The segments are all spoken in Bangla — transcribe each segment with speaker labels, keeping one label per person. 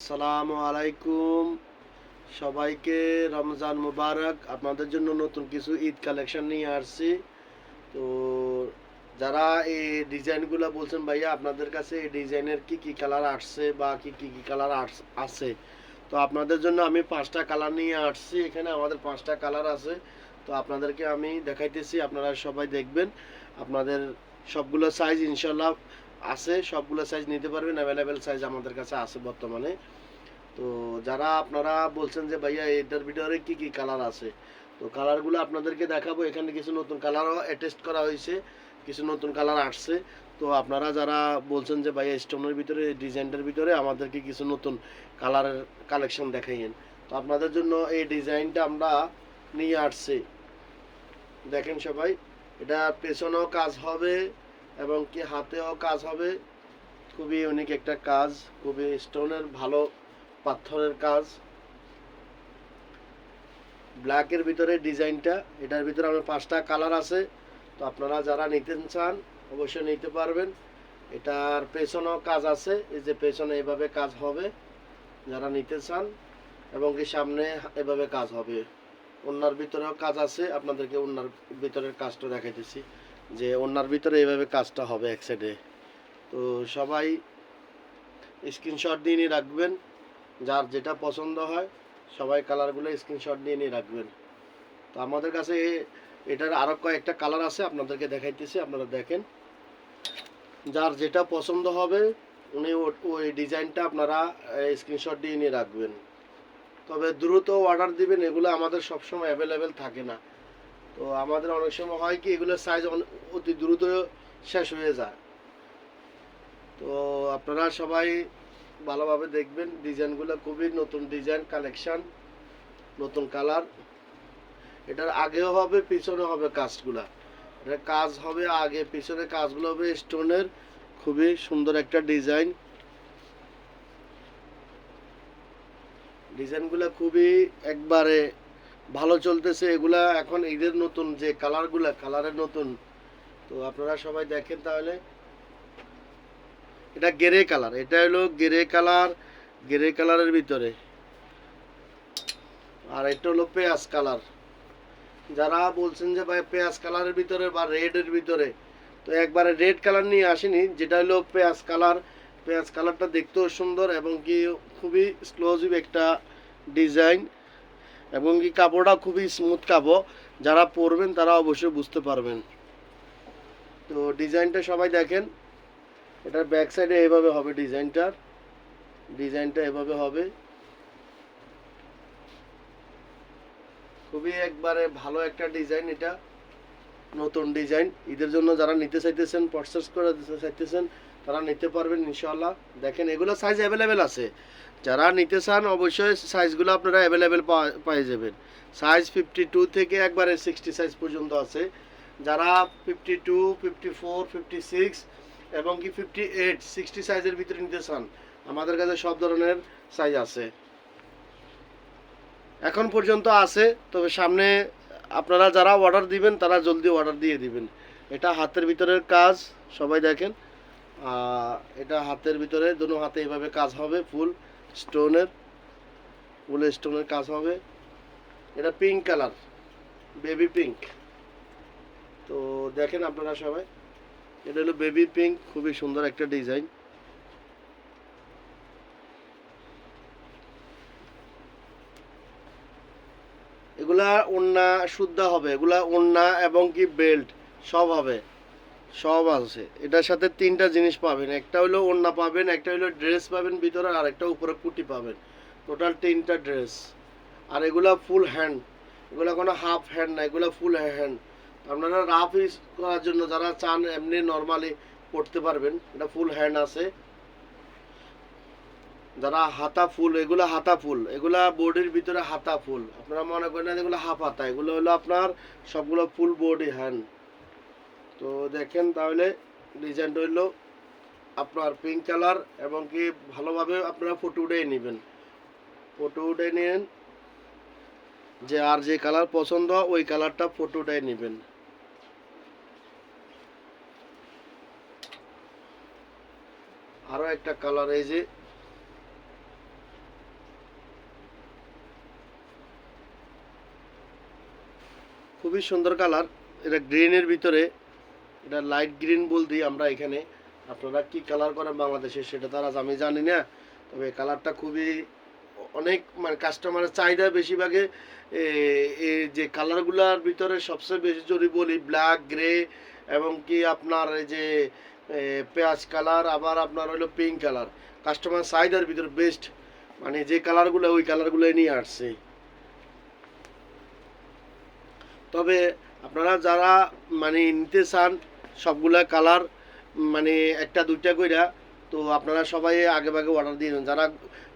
Speaker 1: আসসালামু আলাইকুম, সবাইকে রমজান মুবারক। আপনাদের জন্য নতুন কিছু ঈদ কালেকশন নিয়ে আসছি। তো যারা এই ডিজাইনগুলো বলছেন ভাইয়া আপনাদের কাছে এই ডিজাইনের কি কি কালার আসছে বা কি কালার আছে, তো আপনাদের জন্য আমি 5টা কালার নিয়ে আসছি। এখানে আমাদের 5টা কালার আছে, তো আপনাদেরকে আমি দেখাইতেছি, আপনারা সবাই দেখবেন। আপনাদের সবগুলো সাইজ ইনশাল্লাহ আছে, সবগুলো সাইজ নিতে পারবেন, অ্যাভেলেবেল সাইজ আমাদের কাছে আছে বর্তমানে। তো যারা আপনারা বলছেন যে ভাইয়া এটার ভিতরে কি কি কালার আছে, তো কালারগুলো আপনাদেরকে দেখাবো। এখানে কিছু নতুন কালারও অ্যাটেস্ট করা হয়েছে, কিছু নতুন কালার আসছে। তো আপনারা যারা বলছেন যে ভাইয়া স্টোনের ভিতরে ডিজাইনটার ভিতরে আমাদেরকে কিছু নতুন কালারের কালেকশন দেখাইয়েন, তো আপনাদের জন্য এই ডিজাইনটা আমরা নিয়ে আসছি। দেখেন সবাই, এটা পেছনেও কাজ হবে এবং কি হাতেও কাজ হবে। খুবই ইউনিক একটা কাজ, খুবই স্টোনের ভালো পাথরের কাজ। ব্ল্যাকের ভিতরে ডিজাইনটা, এটার ভিতরে আমার 5টা কালার আছে। তো আপনারা যারা নিতে চান অবশ্যই নিতে পারবেন। এটার পেছনেও কাজ আছে, এই যে পেছনে এভাবে কাজ হবে যারা নিতে চান, এবং কি সামনে এভাবে কাজ হবে। ওড়নার ভিতরেও কাজ আছে, আপনাদেরকে ওড়নার ভিতরের কাজটা দেখাইতেছি যে ওড়নার ভিতরে এভাবে কাজটা হবে এক সাইডে। তো সবাই স্ক্রিনশট দিয়ে নিয়ে রাখবেন, যার যেটা পছন্দ হয় সবাই কালারগুলো স্ক্রিনশট দিয়ে নিয়ে রাখবেন। তো আমাদের কাছে এটার আরও কয়েকটা কালার আছে, আপনাদেরকে দেখাইতেছি, আপনারা দেখেন। যার যেটা পছন্দ হবে উনি ওই ডিজাইনটা আপনারা স্ক্রিনশট দিয়ে নিয়ে রাখবেন। তবে দ্রুত অর্ডার দিবেন, এগুলো আমাদের সবসময় অ্যাভেলেবেল থাকে না। তো আমাদের অনেক সময় হয় কি এগুলোর সাইজ অতি দ্রুত শেষ হয়ে যায়। তো আপনারা সবাই ভালোভাবে দেখবেন, ডিজাইনগুলো খুবই নতুন ডিজাইন কালেকশন, নতুন কালার। এটার আগেও হবে পিছনে হবে কাজগুলা, এটা কাজ হবে আগে পিছনে, কাজগুলো হবে স্টোনের। খুবই সুন্দর একটা ডিজাইন, ডিজাইনগুলো খুবই একবারে ভালো চলতেছে। এগুলা এখন ঈদের নতুন যে কালারগুলা, কালারের নতুন। তো আপনারা সবাই দেখেন তাহলে। এটা গ্রে কালার, এটা হলো গ্রে কালার, গ্রে কালারের ভিতরে। আর এটা হলো পেঁয়াজ কালার। যারা বলছেন যে ভাই পেঁয়াজ কালারের ভিতরে বা রেডের ভিতরে, তো একবারে রেড কালার নিয়ে আসেনি, যেটা হলো পেঁয়াজ কালার। পেঁয়াজ কালারটা দেখতেও সুন্দর এবং কি খুবই এক্সক্লুসিভ একটা ডিজাইন, এবং কি কাপড়টা খুবই স্মুথ কাপড়। যারা পরবেন তারা অবশ্যই বুঝতে পারবেন। তো ডিজাইনটা সবাই দেখেন, এটার ব্যাক সাইডে এভাবে হবে ডিজাইনটা এভাবে হবে। খুবই একবারে ভালো একটা ডিজাইন, এটা নতুন ডিজাইন। ঈদের জন্য যারা নিতে চাইতেছেন, পারচেস করে দিতে চাইতেছেন, তারা নিতে পারবেন ইনশাল্লাহ। দেখেন এগুলো সাইজ অ্যাভেলেবেল আছে, যারা নিতে চান অবশ্যই সাইজগুলো আপনারা অ্যাভেলেবেল পেয়ে যাবেন। সাইজ 52 থেকে একবারে 60 সাইজ পর্যন্ত আছে। যারা 52, 54, 56 এবং কি 58, 60 সাইজের ভিতরে নিতে চান, আমাদের কাছে সব ধরনের সাইজ আছে, এখন পর্যন্ত আছে। তবে সামনে আপনারা যারা অর্ডার দিবেন তারা জলদি অর্ডার দিয়ে দিবেন। এটা হাতের ভিতরের কাজ, সবাই দেখেন। এটা হাতের ভিতরে দুনো হাতে এইভাবে কাজ হবে, স্টোনের ফুল স্টোনের কাজ হবে। এটা পিঙ্ক কালার, বেবি পিঙ্ক। তো দেখেন আপনারা সবাই, এটা হলো বেবি পিঙ্ক, খুবই সুন্দর একটা ডিজাইন। এগুলা ওড়না শুদ্ধ হবে, এগুলা ওড়না এবং কি বেল্ট সব হবে, সব আছে। এটার সাথে 3টা জিনিস পাবেন, একটা হলো ওড়না পাবেন, একটা হলো ড্রেস পাবেন ভিতরে, আর একটা উপরে কুটি পাবেন। টোটাল 3টা ড্রেস। আর এগুলা ফুল হ্যান্ড, এগুলা কোনো হাফ হ্যান্ড না, এগুলা ফুল হ্যান্ড। আপনারা রাফ ইউজ করার জন্য যারা চান এমনি নর্মালি পড়তে পারবেন, এটা ফুল হ্যান্ড আছে। যারা হাতা ফুল, এগুলা হাতা ফুল, এগুলা বডির ভিতরে হাতা ফুল, আপনারা মনে করেন না এগুলো হাফ হাতা, এগুলো হলো আপনার সবগুলো ফুল বডি হ্যান্ড। তো দেখেন তাহলে, ডিজাইনটা হইলো আপনার পিঙ্ক কালার, এবং কি ভালোভাবে আপনারা ফটো উঠে নেবেন, ফটো উঠে নেন, যে আর যে কালার পছন্দ ওই কালারটা ফটো উঠে নেবেন। আরও একটা কালার, এই যে খুবই সুন্দর কালার। এটা গ্রিনের ভিতরে, এটা লাইট গ্রিন বলতে আমরা এখানে। আপনারা কি কালার করেন বাংলাদেশে সেটা তো আর আজ আমি জানি না, তবে কালারটা খুবই অনেক মানে কাস্টমারের চাহিদা বেশিরভাগে। এই যে কালারগুলোর ভিতরে সবচেয়ে বেশি যদি বলি ব্ল্যাক, গ্রে এবং কি আপনার এই যে পেঁয়াজ কালার, আবার আপনার হলো পিঙ্ক কালার, কাস্টমার চাহিদার ভিতরে বেস্ট মানে যে কালারগুলো ওই কালারগুলো নিয়ে আসছে। তবে আপনারা যারা মানে নিতে চান সবগুলা কালার মানে একটা দুইটা কইরা, তো আপনারা সবাই আগে ভাগে অর্ডার দিয়ে দেন। যারা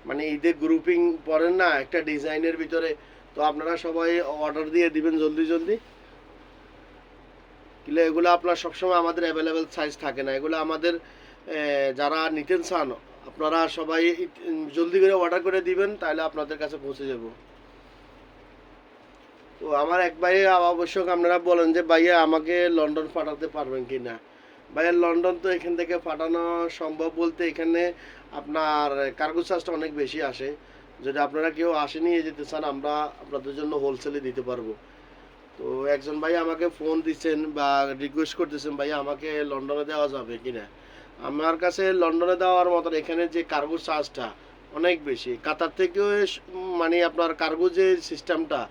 Speaker 1: মানে ঈদে গ্রুপিং পড়েন না একটা ডিজাইনের ভিতরে, তো আপনারা সবাই অর্ডার দিয়ে দিবেন জলদি জলদি। কিন্তু এগুলো আপনার সবসময় আমাদের অ্যাভেলেবেল সাইজ থাকে না, এগুলো আমাদের যারা নিতে চান আপনারা সবাই জলদি করে অর্ডার করে দিবেন, তাহলে আপনাদের কাছে পৌঁছে যাব। তো আমার এক ভাই অবশ্যক আপনারা বলেন যে ভাইয়া আমাকে লন্ডন পাঠাতে পারবেন কি না। ভাইয়া লন্ডন তো এখান থেকে পাঠানো সম্ভব বলতে এখানে আপনার কার্গো চার্জটা অনেক বেশি আসে। যদি আপনারা কেউ আসে নিয়ে যেতে চান আমরা আপনাদের জন্য হোলসেলে দিতে পারবো। তো একজন ভাই আমাকে ফোন দিচ্ছেন বা রিকোয়েস্ট করতেছেন ভাইয়া আমাকে লন্ডনে দেওয়া যাবে কি না। আমার কাছে লন্ডনে দেওয়ার মতন এখানে যে কার্গো চার্জটা অনেক বেশি, কাতার থেকেও মানে আপনার কার্গো যে সিস্টেমটা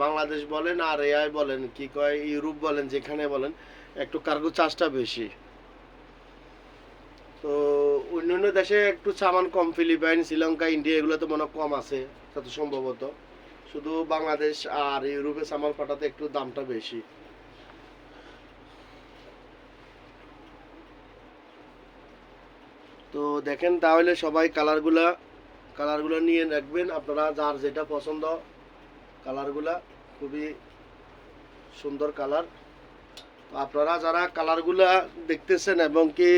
Speaker 1: বাংলাদেশ বলেন আর এআই বলেন কি কয় ইউরোপ বলেন যেখানে বলেন একটু কার্গো চার্জটা বেশি। তো অন্যান্য দেশে একটু সামান কম, ফিলিপাইন, শ্রীলঙ্কা, ইন্ডিয়া এগুলো তো মনে হয় কম আছে তত সম্ভবত। শুধু বাংলাদেশ আর ইউরোপে সামান পাঠাতে একটু দামটা বেশি। তো দেখেন তাহলে সবাই কালারগুলো নিয়ে রাখবেন আপনারা, যার যেটা পছন্দ কালারগুলা খুবই সুন্দর কালার। তো আপনারা যারা কালারগুলা দেখতেছেন এবং কি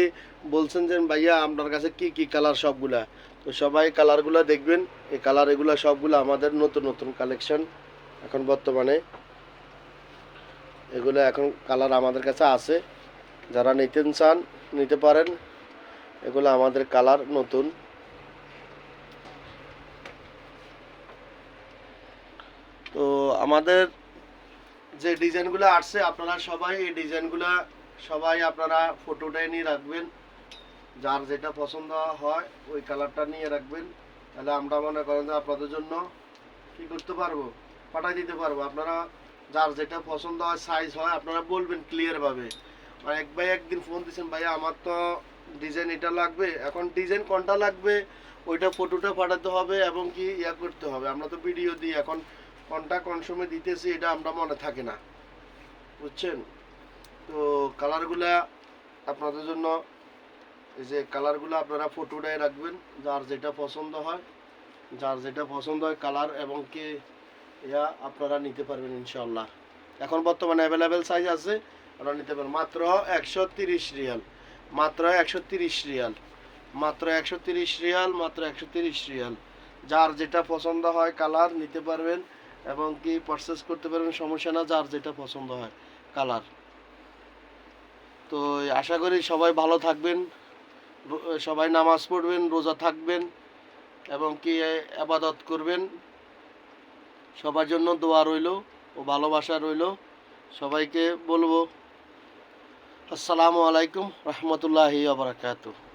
Speaker 1: বলছেন যে ভাইয়া আপনার কাছে কি কি কালার সবগুলা, তো সবাই কালারগুলা দেখবেন। এই কালার এগুলা সবগুলো আমাদের নতুন নতুন কালেকশন এখন বর্তমানে, এগুলো এখন কালার আমাদের কাছে আছে। যারা নিতে চান নিতে পারেন, এগুলো আমাদের কালার নতুন। তো আমাদের যে ডিজাইনগুলো আসছে আপনারা সবাই এই ডিজাইনগুলো সবাই আপনারা ফটোটাই নিয়ে রাখবেন, যার যেটা পছন্দ হয় ওই কালারটা নিয়ে রাখবেন। তাহলে আমরা মনে করেন যে আপনাদের জন্য কি করতে পারবো, পাঠাই দিতে পারবো। আপনারা যার যেটা পছন্দ হয় সাইজ হয় আপনারা বলবেন ক্লিয়ারভাবে। আর এক ভাই একদিন ফোন দিয়েছেন ভাইয়া আমার তো ডিজাইন এটা লাগবে, এখন ডিজাইন কোনটা লাগবে ওইটা ফটোটা পাঠাতে হবে এবং কি ইয়া করতে হবে। আমরা তো ভিডিও দিই, এখন কোনটা কোন সময় দিতেছি এটা আমরা মনে থাকে না, বুঝছেন। তো কালারগুলা আপনাদের জন্য এই যে কালারগুলো আপনারা ফটোটাই রাখবেন, যার যেটা পছন্দ হয় কালার এবং কি ইয়া আপনারা নিতে পারবেন ইনশাল্লাহ। এখন বর্তমানে অ্যাভেলেবেল সাইজ আছে, আপনারা নিতে পারবেন মাত্র 130 রিয়াল, মাত্র 130 রিয়াল, মাত্র 130 রিয়াল, মাত্র 130 রিয়াল। যার যেটা পছন্দ হয় কালার নিতে পারবেন এবং কি পারচেস করতে পারবেন, সমস্যা না, যার যেটা পছন্দ হয় কালার। তো আশা করি সবাই ভালো থাকবেন, সবাই নামাজ পড়বেন, রোজা থাকবেন এবং কি ইবাদত করবেন। সবার জন্য দোয়া রইল ও ভালোবাসা রইল। সবাইকে বলবো আসসালামু আলাইকুম রহমতুল্লাহি ওয়া বারাকাতুহু।